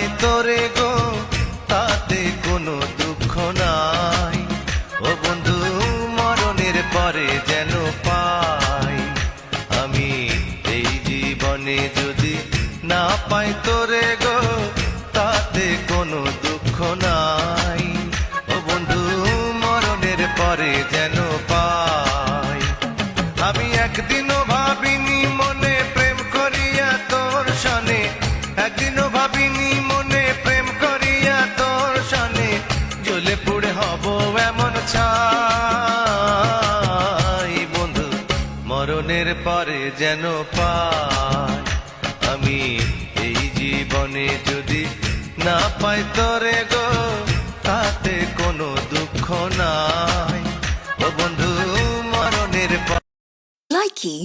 পাই তোরে গো তাতে কোনো দুঃখ নাই। ও বন্ধু মরণের পরে যেন পাই আমি এই জীবনে যদি না পাই তোরে গো তাতে কোনো দুঃখ নাই। ও বন্ধু মরণের পরে যেন পাই। আমি একদিনও ভাবিনি মনে প্রেম করিয়া তোর সনে, একদিনও ভাবিনি মনে প্রেম করিয়া তোর সনে জ্বলে পুড়ে হব এমন ছাই। বন্ধু মরণের পরে যেন পাই আমি এই জীবনে যদি না পাই তোরে গো তাতে কোনো দুঃখ নাই। ও বন্ধু মরণের Likey